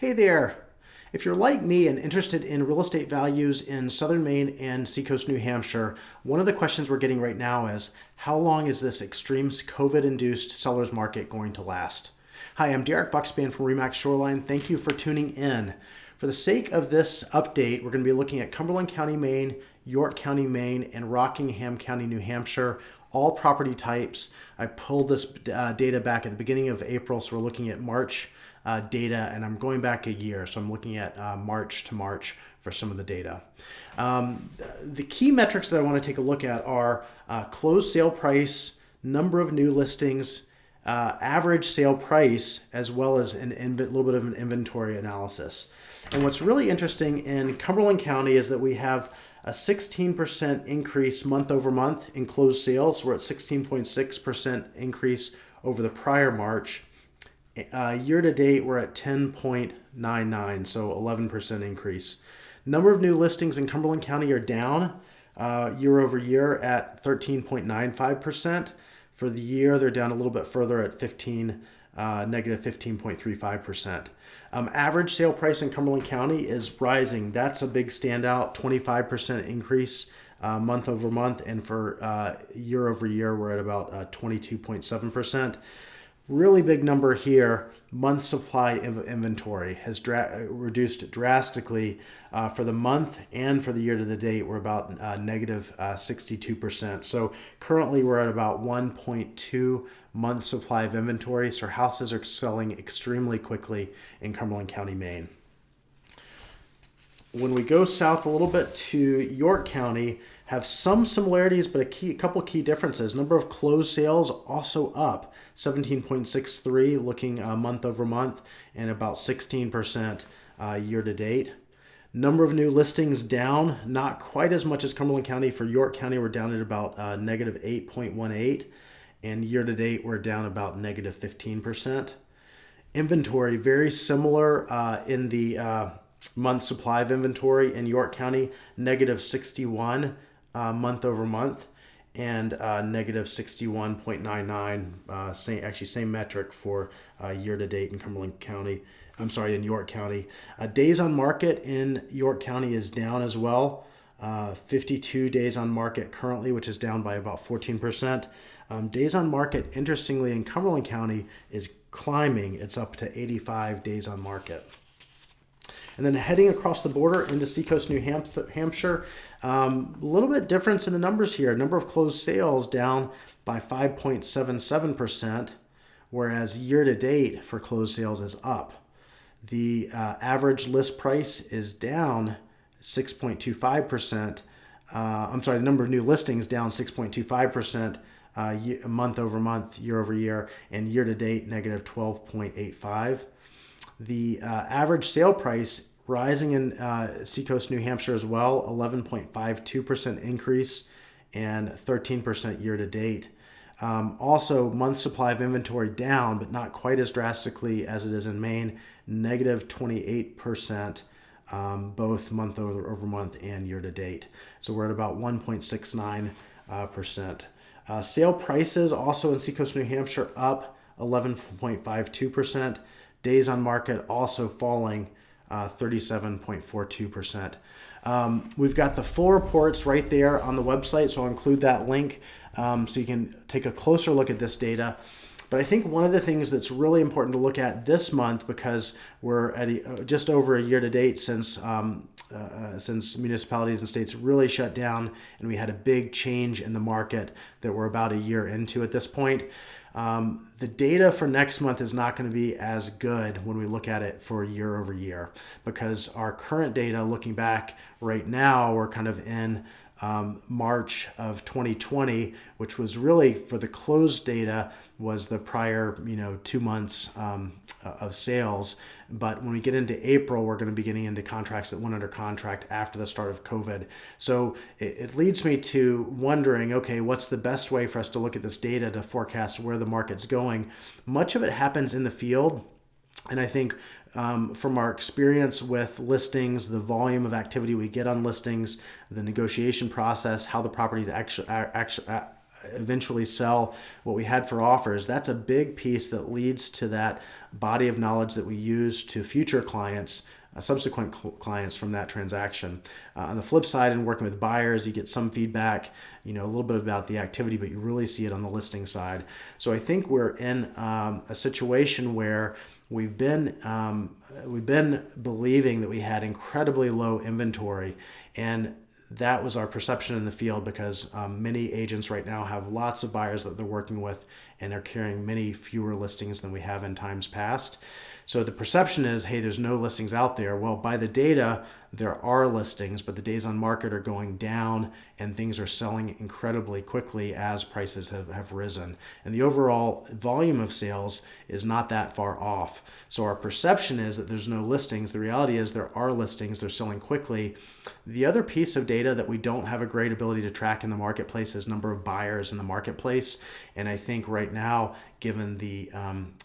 Hey there! If you're like me and interested in real estate values in southern Maine and Seacoast, New Hampshire, one of the questions we're getting right now is how long is this extreme COVID induced seller's market going to last? Hi, I'm Derek Buckspan from Remax Shoreline. Thank you for tuning in. For the sake of this update, we're going to be looking at Cumberland County, Maine, York County, Maine, and Rockingham County, New Hampshire, all property types. I pulled this data back at the beginning of April, so we're looking at March data, and I'm going back a year, so I'm looking at March to March for some of the data. The key metrics that I want to take a look at are closed sale price, number of new listings, average sale price, as well as a little bit of an inventory analysis. And what's really interesting in Cumberland County is that we have a 16% increase month over month in closed sales. We're at 16.6% increase over the prior March. Year to date, we're at 10.99, so 11% increase. Number of new listings in Cumberland County are down year over year at 13.95%. For the year, they're down a little bit further at negative 15.35%. Average sale price in Cumberland County is rising. That's a big standout, 25% increase month over month, and for year over year, we're at about 22.7%. Really big number here, month supply of inventory has reduced drastically for the month, and for the year to the date, we're about negative 62%. So currently we're at about 1.2 month supply of inventory. So houses are selling extremely quickly in Cumberland County, Maine. When we go south a little bit to York County, have some similarities, but a couple key differences. Number of closed sales also up 17.63 looking month over month, and about 16% year to date. Number of new listings down, not quite as much as Cumberland County. For York County, we're down at about negative 8.18, and year to date, we're down about negative 15%. Inventory, very similar in the month supply of inventory in York County, negative 61 month over month, and negative 61.99, same metric for year to date in in York County. Days on market in York County is down as well. 52 days on market currently, which is down by about 14%. Days on market, interestingly, in Cumberland County is climbing. It's up to 85 days on market. And then heading across the border into Seacoast, New Hampshire, a little bit difference in the numbers here. Number of closed sales down by 5.77%, whereas year to date for closed sales is up. The average list price is down 6.25%. The number of new listings down 6.25%. Month over month, year over year, and year to date negative 12.85. The average sale price rising in Seacoast, New Hampshire as well, 11.52% increase and 13% year to date. Also, month supply of inventory down, but not quite as drastically as it is in Maine, negative 28%, both month over month and year to date. So we're at about 1.69%. Sale prices also in Seacoast, New Hampshire up 11.52%. Days on market also falling 37.42%. We've got the full reports right there on the website, so I'll include that link so you can take a closer look at this data. But I think one of the things that's really important to look at this month, because we're at just over a year to date since municipalities and states really shut down, and we had a big change in the market that we're about a year into at this point. The data for next month is not going to be as good when we look at it for year over year, because our current data, looking back right now, we're kind of in March of 2020, which was really for the closed data was the prior 2 months of sales. But when we get into April, we're going to be getting into contracts that went under contract after the start of COVID. So it leads me to wondering, okay, what's the best way for us to look at this data to forecast where the market's going? Much of it happens in the field. And I think from our experience with listings, the volume of activity we get on listings, the negotiation process, how the properties eventually sell what we had for offers, that's a big piece that leads to that body of knowledge that we use to future clients, subsequent clients from that transaction. On the flip side, in working with buyers, you get some feedback, a little bit about the activity, but you really see it on the listing side. So I think we're in a situation where we've been believing that we had incredibly low inventory, and that was our perception in the field because many agents right now have lots of buyers that they're working with and are carrying many fewer listings than we have in times past. So the perception is, hey, there's no listings out there. Well, by the data, there are listings, but the days on market are going down and things are selling incredibly quickly as prices have risen. And the overall volume of sales is not that far off. So our perception is that there's no listings. The reality is there are listings. They're selling quickly. The other piece of data that we don't have a great ability to track in the marketplace is number of buyers in the marketplace. And I think right now, given the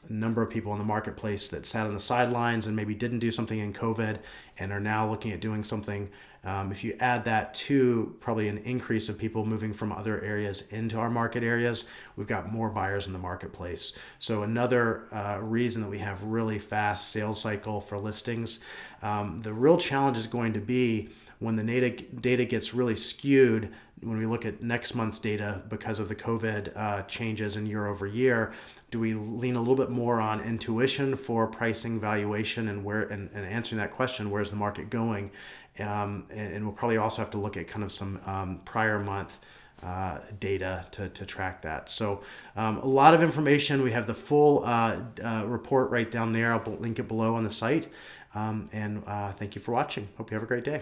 number of people in the marketplace that sat on the sidelines and maybe didn't do something in COVID and are now looking at doing something, if you add that to probably an increase of people moving from other areas into our market areas, we've got more buyers in the marketplace. So another reason that we have really fast sales cycle for listings. The real challenge is going to be when the data gets really skewed, when we look at next month's data because of the COVID changes in year over year, do we lean a little bit more on intuition for pricing, valuation, and answering that question, where's the market going? And we'll probably also have to look at kind of some prior month data to track that. So a lot of information. We have the full report right down there. I'll link it below on the site. And thank you for watching. Hope you have a great day.